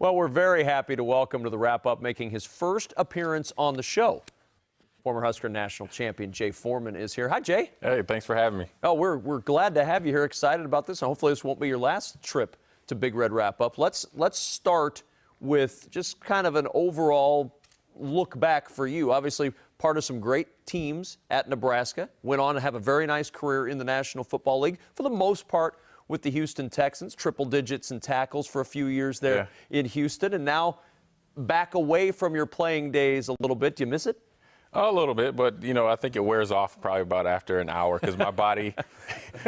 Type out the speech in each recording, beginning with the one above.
Well, we're very happy to welcome to the wrap-up, making his first appearance on the show. Former Husker national champion Jay Foreman is here. Hi, Jay. Hey, thanks for having me. Oh, we're glad to have you here, excited about this, and hopefully this won't be your last trip to Big Red Wrap-Up. Let's start with just kind of an overall look back for you. Obviously, part of some great teams at Nebraska. Went on to have a very nice career in the National Football League, for the most part with the Houston Texans, triple digits in tackles for a few years there in Houston, and now back away from your playing days a little bit. Do you miss it? A little bit, but, I think it wears off probably about after an hour because my body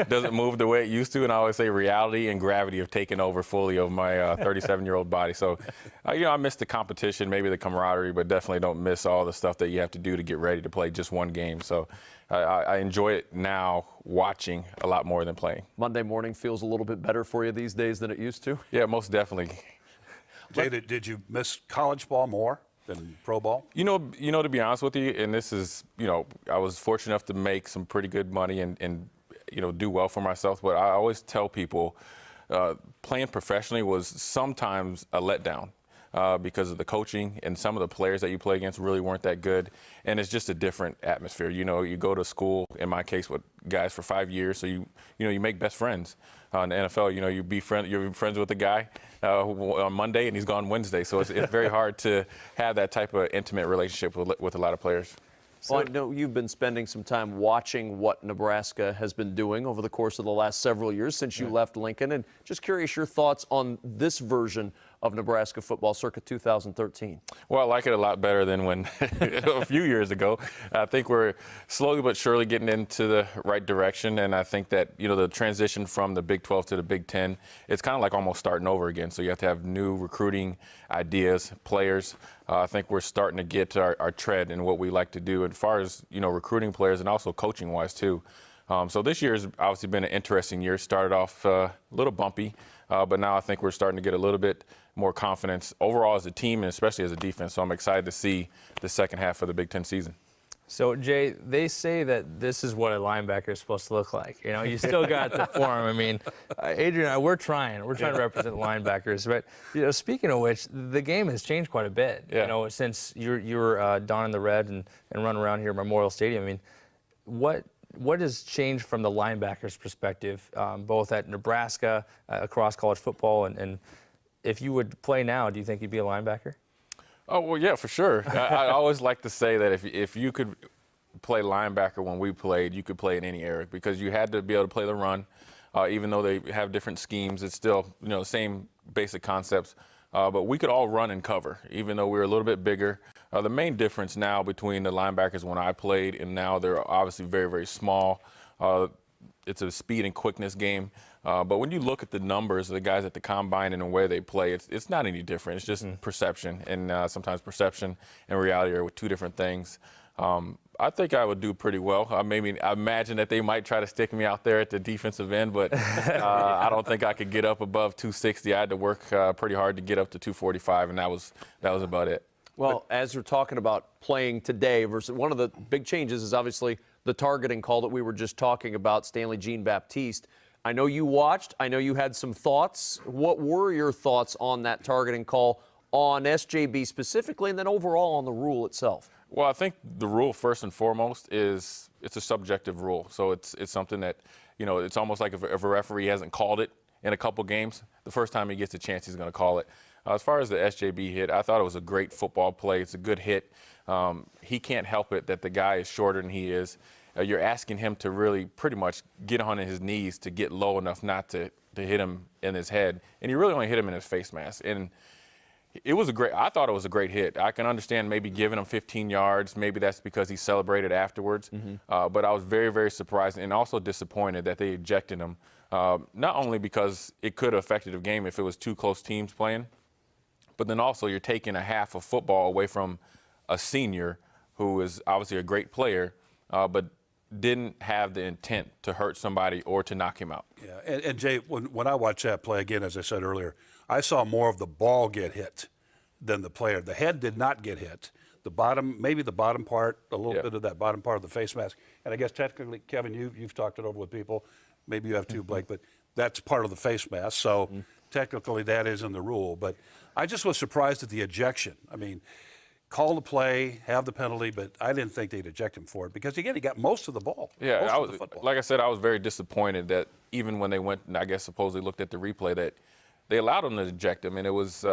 doesn't move the way it used to. And I always say reality and gravity have taken over fully of my 37-year-old body. So, I miss the competition, maybe the camaraderie, but definitely don't miss all the stuff that you have to do to get ready to play just one game. So I enjoy it now watching a lot more than playing. Monday morning feels a little bit better for you these days than it used to? Yeah, most definitely. Jay, did you miss college ball more than pro ball? To be honest with you, and this is, I was fortunate enough to make some pretty good money and do well for myself. But I always tell people playing professionally was sometimes a letdown because of the coaching and some of the players that you play against really weren't that good. And it's just a different atmosphere. You go to school, in my case, with guys for 5 years, so you make best friends. In the NFL, you're friends with a guy on Monday and he's gone Wednesday. So it's very hard to have that type of intimate relationship with a lot of players. Well, I know you've been spending some time watching what Nebraska has been doing over the course of the last several years since you left Lincoln, and just curious your thoughts on this version of Nebraska football circa 2013. Well, I like it a lot better than when a few years ago. I think we're slowly but surely getting into the right direction, and I think that, the transition from the Big 12 to the Big 10, it's kind of like almost starting over again. So you have to have new recruiting ideas, players. I think we're starting to get to our tread in what we like to do as far as, recruiting players and also coaching-wise, too. So this year has obviously been an interesting year. Started off a little bumpy, but now I think we're starting to get a little bit more confidence overall as a team and especially as a defense. So I'm excited to see the second half of the Big Ten season. So, Jay, they say that this is what a linebacker is supposed to look like. You still got the form. I mean, Adrian and I, we're trying to represent linebackers. But, speaking of which, the game has changed quite a bit, since you were donning the red and running around here at Memorial Stadium. I mean, what has changed from the linebackers' perspective, both at Nebraska, across college football, and if you would play now, do you think you'd be a linebacker? Oh, well, yeah, for sure. I always like to say that if you could play linebacker when we played, you could play in any era because you had to be able to play the run. Even though they have different schemes, it's still, the same basic concepts. But we could all run and cover, even though we were a little bit bigger. The main difference now between the linebackers when I played and now they're obviously very, very small. It's a speed and quickness game. But when you look at the numbers of the guys at the combine and the way they play, it's not any different. It's just perception. And sometimes perception and reality are two different things. I think I would do pretty well. I imagine that they might try to stick me out there at the defensive end, but I don't think I could get up above 260. I had to work pretty hard to get up to 245, and that was about it. Well, as you're talking about playing today versus one of the big changes is obviously the targeting call that we were just talking about, Stanley Jean-Baptiste. I know you watched. I know you had some thoughts. What were your thoughts on that targeting call on SJB specifically and then overall on the rule itself? Well, I think the rule, first and foremost, is it's a subjective rule. So it's something that, it's almost like if a referee hasn't called it in a couple games, the first time he gets a chance, he's going to call it. As far as the SJB hit, I thought it was a great football play. It's a good hit. He can't help it that the guy is shorter than he is. You're asking him to really pretty much get on his knees to get low enough not to hit him in his head. And you really only hit him in his face mask. And I thought it was a great hit. I can understand maybe giving him 15 yards. Maybe that's because he celebrated afterwards. But I was very, very surprised and also disappointed that they ejected him. Not only because it could have affected the game if it was two close teams playing, but then also you're taking a half of football away from a senior who is obviously a great player, but didn't have the intent to hurt somebody or to knock him out. Yeah, and Jay, when I watched that play again, as I said earlier, I saw more of the ball get hit than the player. The head did not get hit. The bottom, maybe the bottom part, a little bit of that bottom part of the face mask. And I guess technically, Kevin, you've talked it over with people. Maybe you have too, Blake, but that's part of the face mask. So technically that is in the rule. But I just was surprised at the ejection. I mean, call the play, have the penalty, but I didn't think they'd eject him for it because, again, he got most of the ball. Yeah, most I of was, the football. like I said, I was very disappointed that even when they went and I guess supposedly looked at the replay that they allowed him to eject him, and it was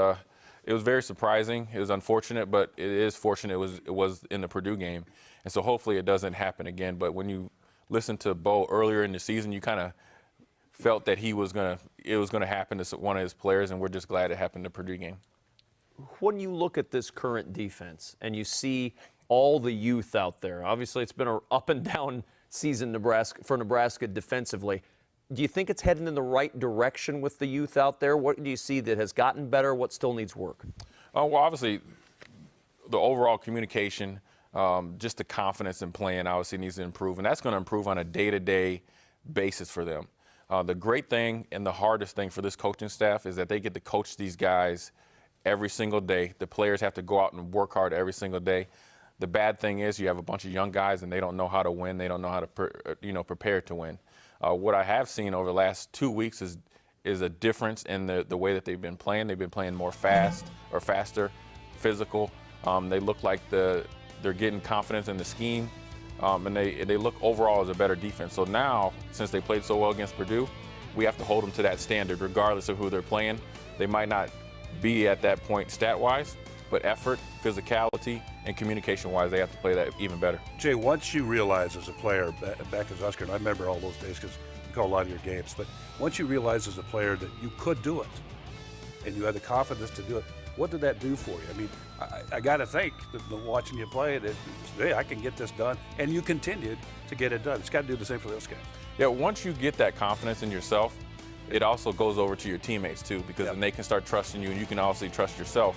very surprising. It was unfortunate, but it is fortunate it was in the Purdue game, and so hopefully it doesn't happen again. But when you listen to Bo earlier in the season, you kind of felt that it was gonna happen to one of his players, and we're just glad it happened in the Purdue game. When you look at this current defense and you see all the youth out there, obviously it's been an up and down season for Nebraska defensively. Do you think it's heading in the right direction with the youth out there? What do you see that has gotten better? What still needs work? Well, obviously, the overall communication, just the confidence in playing obviously needs to improve, and that's going to improve on a day-to-day basis for them. The great thing and the hardest thing for this coaching staff is that they get to coach these guys every single day. The players have to go out and work hard every single day. The bad thing is you have a bunch of young guys and they don't know how to win. They don't know how to prepare to win. What I have seen over the last 2 weeks is a difference in the way that they've been playing. They've been playing more faster, physical. They look like they're getting confidence in the scheme, and they look overall as a better defense. So now, since they played so well against Purdue, we have to hold them to that standard regardless of who they're playing. They might not be at that point stat-wise, but effort, physicality, and communication-wise, they have to play that even better. Jay, once you realize as a player, back as Husker, and I remember all those days because you call a lot of your games, but once you realize as a player that you could do it and you had the confidence to do it, what did that do for you? I mean, I got to think that watching you play that, hey, I can get this done, and you continued to get it done. It's got to do the same for those guys. Yeah, once you get that confidence in yourself, it also goes over to your teammates too, because then they can start trusting you, and you can also trust yourself.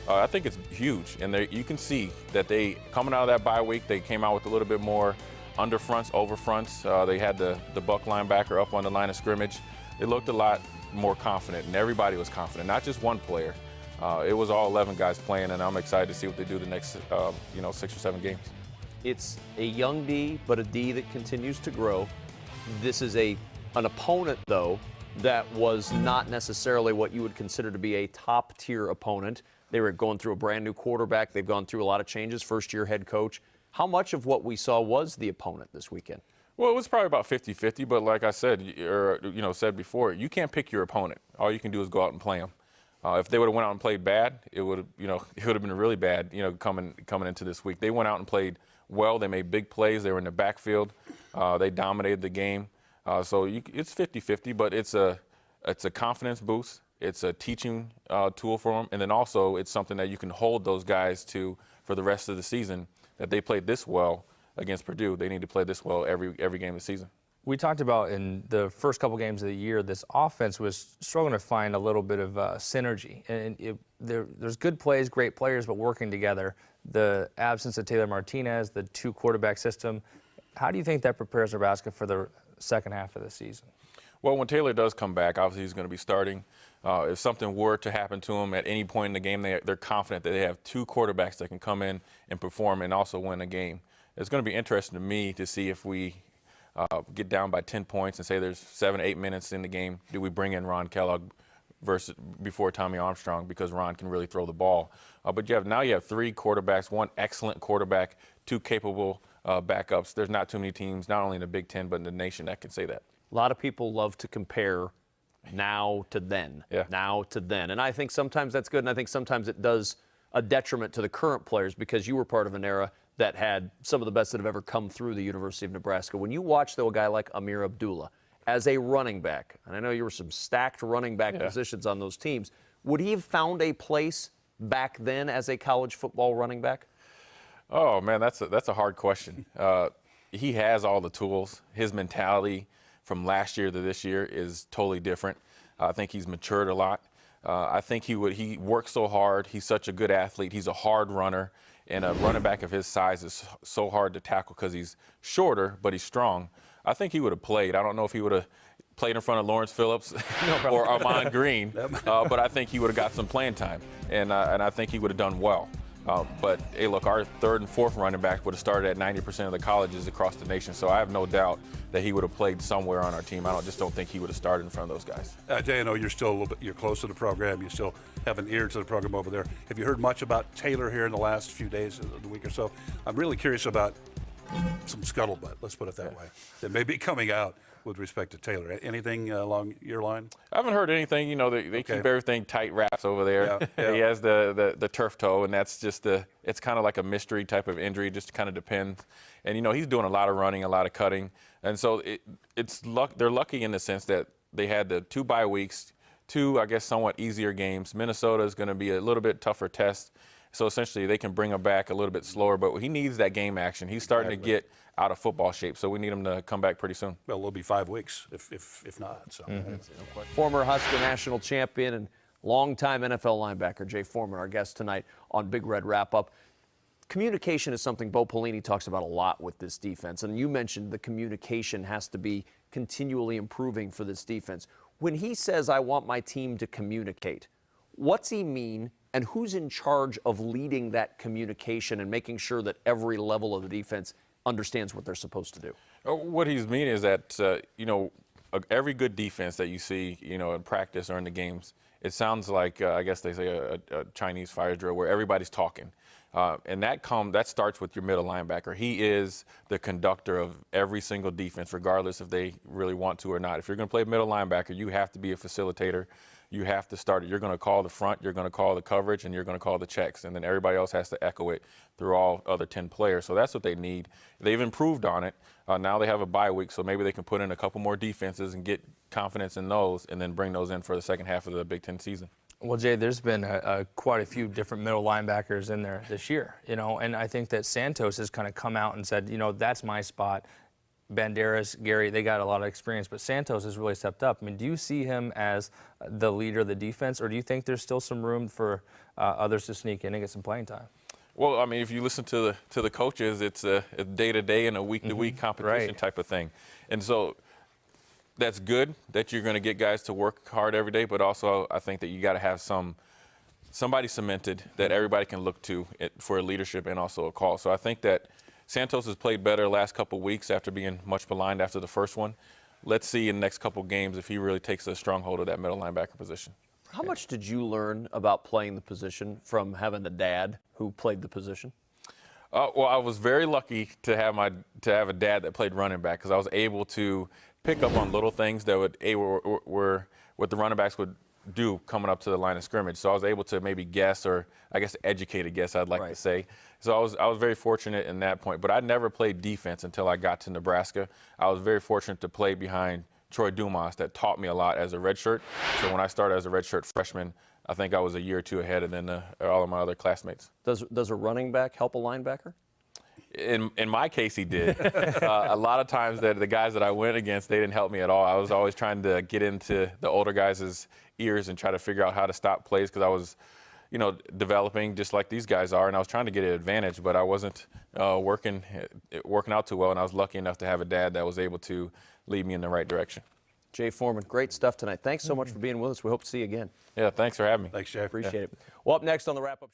I think it's huge, and you can see that they, coming out of that bye week, they came out with a little bit more under fronts, over fronts. They had the buck linebacker up on the line of scrimmage. They looked a lot more confident, and everybody was confident, not just one player. It was all 11 guys playing, and I'm excited to see what they do the next 6 or 7 games. It's a young D, but a D that continues to grow. This is an opponent, though, that was not necessarily what you would consider to be a top-tier opponent. They were going through a brand-new quarterback. They've gone through a lot of changes, first-year head coach. How much of what we saw was the opponent this weekend? Well, it was probably about 50-50, but like I said, said before, you can't pick your opponent. All you can do is go out and play them. If they would have went out and played bad, it would have been really bad, coming into this week. They went out and played well. They made big plays. They were in the backfield. They dominated the game. So it's 50-50, but it's a confidence boost. It's a teaching tool for them, and then also it's something that you can hold those guys to for the rest of the season. That they played this well against Purdue, they need to play this well every game of the season. We talked about in the first couple games of the year, this offense was struggling to find a little bit of synergy. And there's good plays, great players, but working together. The absence of Taylor Martinez, the 2-quarterback system, how do you think that prepares Nebraska for the second half of the season? Well, when Taylor does come back, obviously he's going to be starting. If something were to happen to him at any point in the game, they're confident that they have 2 quarterbacks that can come in and perform and also win a game. It's going to be interesting to me to see if we get down by 10 points and say there's 7 or 8 minutes in the game, do we bring in Ron Kellogg before Tommy Armstrong, because Ron can really throw the ball. But now you have 3 quarterbacks, 1 excellent quarterback, 2 capable backups. There's not too many teams, not only in the Big Ten, but in the nation that can say that. A lot of people love to compare now to then, now to then. And I think sometimes that's good, and I think sometimes it does a detriment to the current players, because you were part of an era that had some of the best that have ever come through the University of Nebraska. When you watch, though, a guy like Amir Abdullah as a running back, and I know you were some stacked running back positions on those teams, would he have found a place back then as a college football running back? Oh, man, that's a hard question. He has all the tools. His mentality from last year to this year is totally different. I think he's matured a lot. I think he works so hard. He's such a good athlete. He's a hard runner. And a running back of his size is so hard to tackle because he's shorter, but he's strong. I think he would have played. I don't know if he would have played in front of Lawrence Phillips or Armand Green, but I think he would have got some playing time, and I think he would have done well. But hey, look, our third and fourth running back would have started at 90% of the colleges across the nation. So I have no doubt that he would have played somewhere on our team. I just don't think he would have started in front of those guys. Jay, I know you're still a little bit, you're close to the program. You still have an ear to the program over there. Have you heard much about Taylor here in the last few days, the week or so? I'm really curious about some scuttlebutt, let's put it that way, that may be coming out with respect to Taylor. Anything along your line? I haven't heard anything. You know, they keep everything tight wraps over there. Yeah. He has the turf toe, and that's just it's kind of like a mystery type of injury. Just kind of depends. And you know, he's doing a lot of running, a lot of cutting, and so it's luck. They're lucky in the sense that they had the 2 bye weeks, 2 I guess somewhat easier games. Minnesota is going to be a little bit tougher test. So essentially, they can bring him back a little bit slower, but he needs that game action. He's starting to get out of football shape, so we need him to come back pretty soon. Well, it'll be 5 weeks if not. So. Former Husker national champion and longtime NFL linebacker Jay Foreman, our guest tonight on Big Red Wrap-Up. Communication is something Bo Pelini talks about a lot with this defense, and you mentioned the communication has to be continually improving for this defense. When he says, I want my team to communicate, what's he mean? And who's in charge of leading that communication and making sure that every level of the defense understands what they're supposed to do? What he's meaning is that, you know, every good defense that you see, you know, in practice or in the games, it sounds like, I guess they say a Chinese fire drill where everybody's talking. And that starts with your middle linebacker. He is the conductor of every single defense, regardless if they really want to or not. If you're going to play middle linebacker, you have to be a facilitator. You have to start it. You're going to call the front, you're going to call the coverage, and you're going to call the checks. And then everybody else has to echo it through all other 10 players. So that's what they need. They've improved on it. Now they have a bye week, so maybe they can put in a couple more defenses and get confidence in those and then bring those in for the second half of the Big Ten season. Well, Jay, there's been quite a few different middle linebackers in there this year, you know, and I think that Santos has kind of come out and said, you know, that's my spot. Banderas, Gary, they got a lot of experience, but Santos has really stepped up. I mean, do you see him as the leader of the defense, or do you think there's still some room for others to sneak in and get some playing time? Well, I mean, if you listen to the coaches, it's a day-to-day and a week-to-week competition type of thing. And so that's good that you're going to get guys to work hard every day, but also I think that you got to have somebody cemented that everybody can look to for a leadership and also a call. So I think that Santos has played better the last couple of weeks after being much maligned after the first one. Let's see in the next couple of games if he really takes a stronghold of that middle linebacker position. How much did you learn about playing the position from having a dad who played the position? Well, I was very lucky to have a dad that played running back because I was able to pick up on little things that were what the running backs would do coming up to the line of scrimmage. So I was able to maybe guess, or I guess educated guess, I'd like to say. So I was very fortunate in that point. But I never played defense until I got to Nebraska. I was very fortunate to play behind Troy Dumas that taught me a lot as a redshirt. So when I started as a redshirt freshman, I think I was a year or two ahead than all of my other classmates. Does a running back help a linebacker? In my case, he did. A lot of times the guys that I went against, they didn't help me at all. I was always trying to get into the older guys' ears and try to figure out how to stop plays because I was, you know, developing just like these guys are, and I was trying to get an advantage, but I wasn't working out too well, and I was lucky enough to have a dad that was able to lead me in the right direction. Jay Foreman, great stuff tonight. Thanks so much for being with us. We hope to see you again. Yeah, thanks for having me. Thanks, Jay. Appreciate it. Well, up next on the wrap-up.